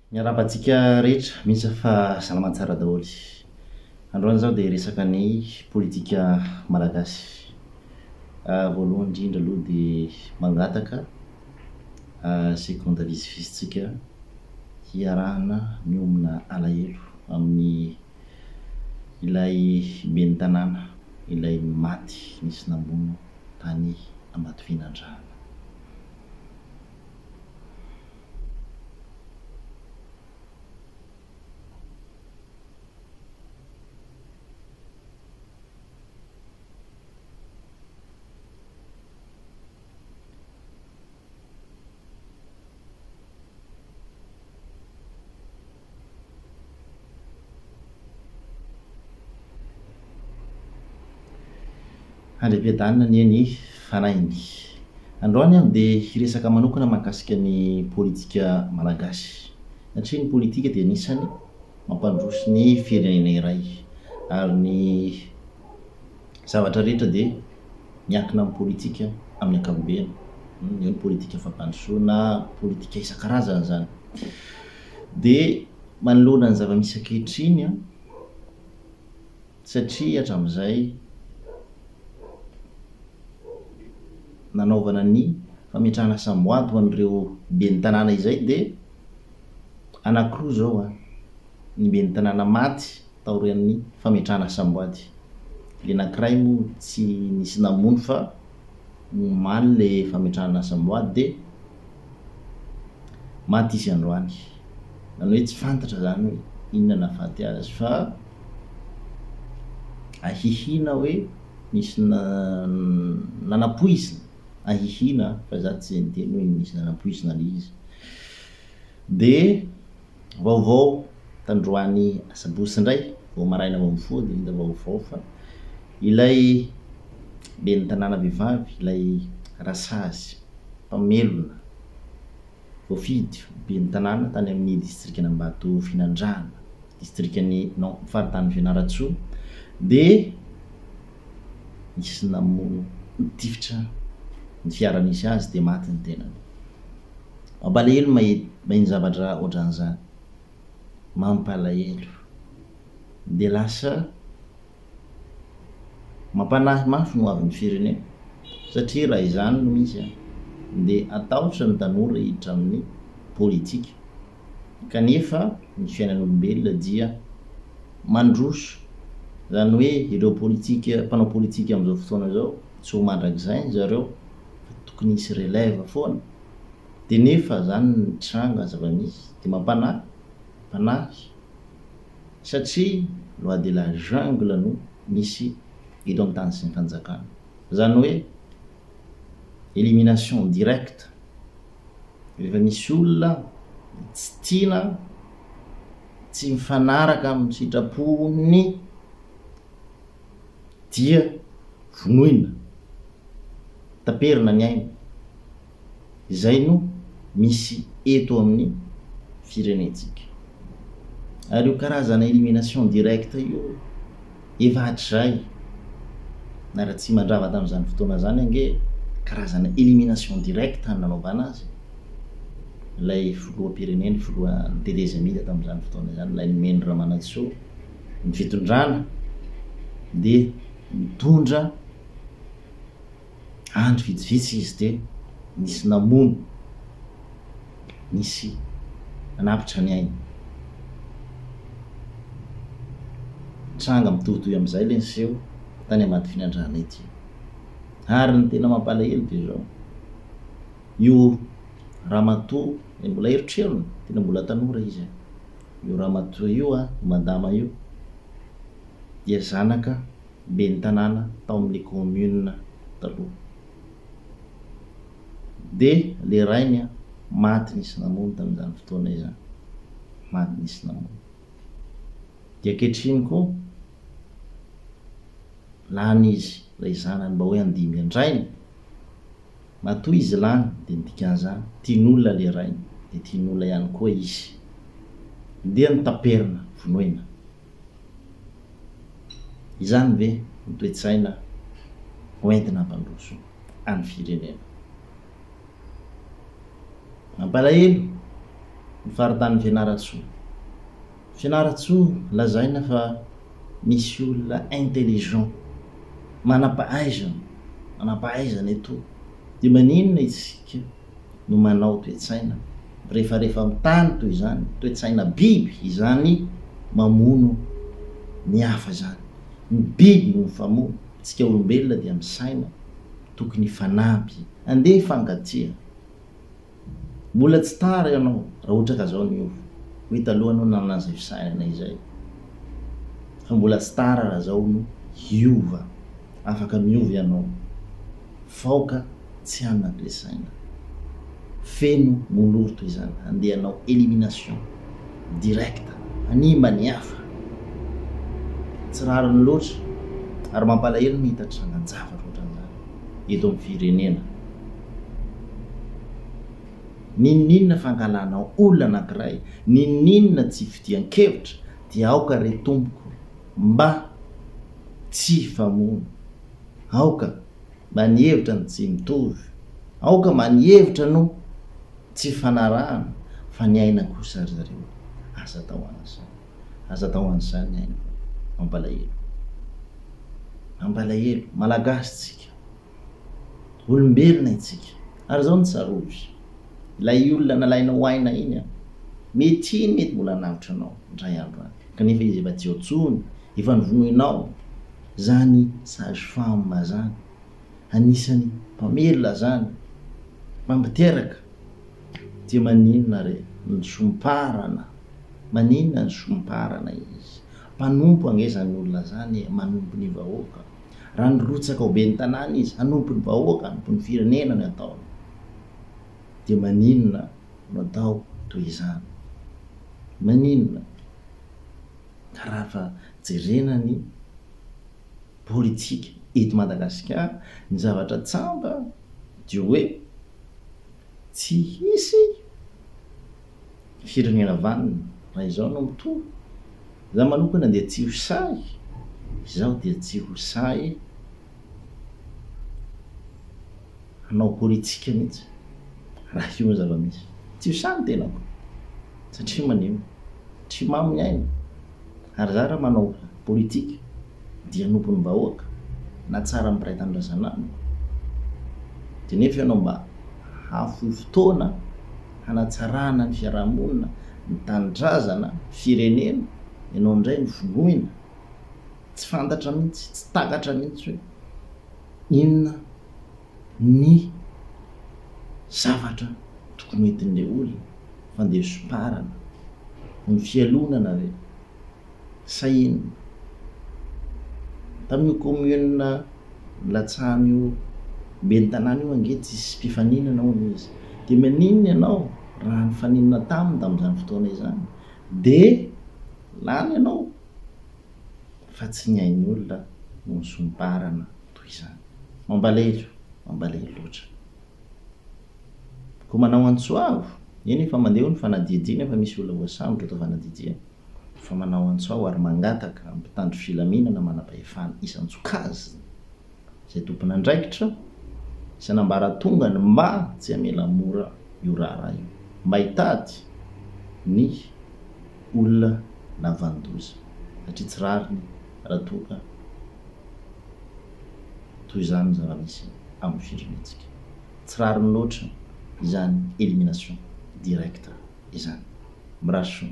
Miarabantsika rehetra misy fa salama tsara daholy. Androany zao dia resaka ny politika malagasy. Voalohany indrindra aloha dia mangataka seconde vitsivitsitsika hiarahana miomana alahelo amin'ny ilay ben'ny tanàna ilay maty nisy namono tany Amatofinandrano. Handram-piadanina ny fanainy. Androany aho dia hiresaka manokana mahakasika ny politika malagasy. Satria ny politika dia anisany mampandroso ny firenena iray ary ny zavatra rehetra dia miankina amin'ny politika amin'ny ankapobeny. Eo ny politika fampandrosoana, politika isan-karazany zany. Dia manoloana ny zava-misy ankehitriny satria hatramin'izay nanaovana ny fametrahana samboady ho an'ireo ben'ny tanàna izay dia anankiroa zao ny ben'ny tanàna maty taorian'ny fametrahana samboady. Le anankiray moa tsy nisy namono fa nomaly le fametrahana samboady dia maty izy androany. Zany hoe tsy fantatra zany hoe inona nahafaty azy fa ahihina hoe nisy nanapoizina, ahihina fa za tsy ny teny hoe nisy nanapoizina le izy. Dia vaovao tandroany Sabosy indray vao maraina vao mifoha dia hita vaovao fa ilay ben'ny tanàna vehivavy ilay Rasazy Mpamelona voafidy ben'ny tanàna tany amin'ny distrikany Ambatofinandrano, distrikany faritany Fianarantsoa dia nisy namono nitifitra ny fiara nisy azy dia maty ny tenany. Mampalahelo maheno zavatra ohatran'izany, mampalahelo dia lasa mampanahy mafy no avin'ny firenena satria raha izany no misy dia atahotra ny tanora hiditra amin'ny politika kanefa ny fiainan'olombelona dia mandroso. Zany hoe ireo politika mpanao politika amin'izao fotoana zao tsy ho mandrakizay zareo fa tokony hisy relève foana dia nefa zany ny tranga zava-misy dia mampanahy satria loi de la jungle no misy eto amin'ny tany sy ny fanjakana. Zany hoe élimination directe. Rehefa misy olona tsy tiana, tsy mifanaraka amin'ny sitrapony dia vonoina, taperina ny aina. Izay no misy eto amin'ny firenentsika. Ary io karazana élimination directe io efa hatrizay na raha tsy mandrava tamin'izany fotoana zany ange karazana élimination directe nanaovana azy ilay filoham-pirenena, filohan'ny Therese Mila tamin'izany fotoana izany, ilay Neny Ramanantsoa ny fitondrana dia mitondra andro vitsivitsy izy dia nisy namono, nisy nanapitra ny aina. Tranga mitovitoy amin'izay le niseho tany Amatofinandrano ety. Ary ny tena mampalahelo dia zao io ramatoa mbola eritrerony, tena mbola tanora izy. Io ramatoa io madama io dia zanaka ben'ny tanàna tao amin'ny commune taloha. Dia le rainy maty nisy namono tamin'izany fotoana izany, maty nisy namono. Dia ankehitriny koa lany izy ilay zanany mba hoe andimy andrainy, matoa izy lany dia nidikan'izany tian'olona le rainy dia tian'olona ihany koa izy dia nitaperina vonoina. Izany ve ny toe-tsaina hoentina hampandroso any firenena. Mampalahelo faritany fianaratsoa lazaina fa misy olona intelligent manampahaizana eto de maninona isika no manao toetsaina rehefarehefa mitany toy izany toetsaina biby izany mamono ny hafa zany, ny biby no mifamono. Tsika olombelona dia misaina tokony ifanampy andeha ifankatia. Mbola tsy tara ianao raha ohatra ka zao niova hoe taloha anao nanaza fisainana izay, fa mbola tsy tara raha zao no hiova, afaka miova ianao. Faoka tsy hanana toesaina feno moloro toy izany, andeha anao élimination directe, animba ny hafa. Tsy rariny loatra ary mampalahelo mihita trangan-javatra ohatran'izany eto amin'ny firenena. Ninninona fangalanao olona anankiray, ninninona tsy fidian-kevitra dia aoka re tompoko mba tsy famono, aoka mba ny hevitra ny tsy mitovy, aoka mba ny hevitra no tsy fanarahana, fa ny aina kosa ry zareo aza tao an'izany ny aina. Mampalahelo malagasy tsika, olombelona itsika. Ary zao nitsarovy ilay olona nalainao aina iny, mety mbola navitra anao ndray andro any, kanefa izy efa tsy otsony, efa nivonoinao. Zany sage-femme zany anisany mpamelona zany, mampiteraka. Dia maninona re ny somparana, maninona ny somparana izy, mpanompo angezany olona zany, manompo ny vahoaka. Raha nirotsaka ho ben'ny tanàna izy, hanompo ny vahoaka, hanompo ny firenena ny ataony. Dia maninona no atao toy izany? Maninona? Ka raha fa jerena ny politika eto Madagasikara, ny zavatra tsamba dia hoe tsy hisy firenena vanina raha izao no mitohy. Zaho manokana dia tsy ho say, izaho dia tsy ho say hanao politika mihitsy raha io zava-misy. Tsy ho say ny tenako satria manino tsy mamy ny aina. Ary za raha manao politika dia nompon'ny vahoaka na tsara ampiray tanindrazanany, dia nefa ianao mba hafohy fotoana hanatsarana ny fiarahamonina, ny tanindrazana, firenena, ianao indray ny vonoina, tsy fantatra mihitsy, tsy takatra mihitsy hoe inona ny zavatra tokony hoentin'ilay olona fa andeha somparana, ny fialonana ve sa inona. Tamin'io commune Latsahamy io ben'ny tanàna io ange tsisy mpifaninana hono izy, dia maninona ianao raha nifaninana tamin'izany fotoana izany de lany ianao, fa tsy ny hain'ny olona no nisomparana toy izany. Mambalahelo loatra. Ko manao antsoavo, eny efa mandeha ho ny fanadihadiana, fa misy olona voasambotra atao fanadihadiana, fa manao antsoavo ary mangataka amin'ny mpitandro filaminana manam-pahefana isan-tsokazy izay tompony andraikitra, isan'ambaratongany mba tsy hamela mora io raharaha io, mba hitady ny olona navandoza, satria tsy rariny raha toa toy izany zava-misy amin'ny firenentsika. Tsy rariny loatra izany élimination directe izany. Miraso.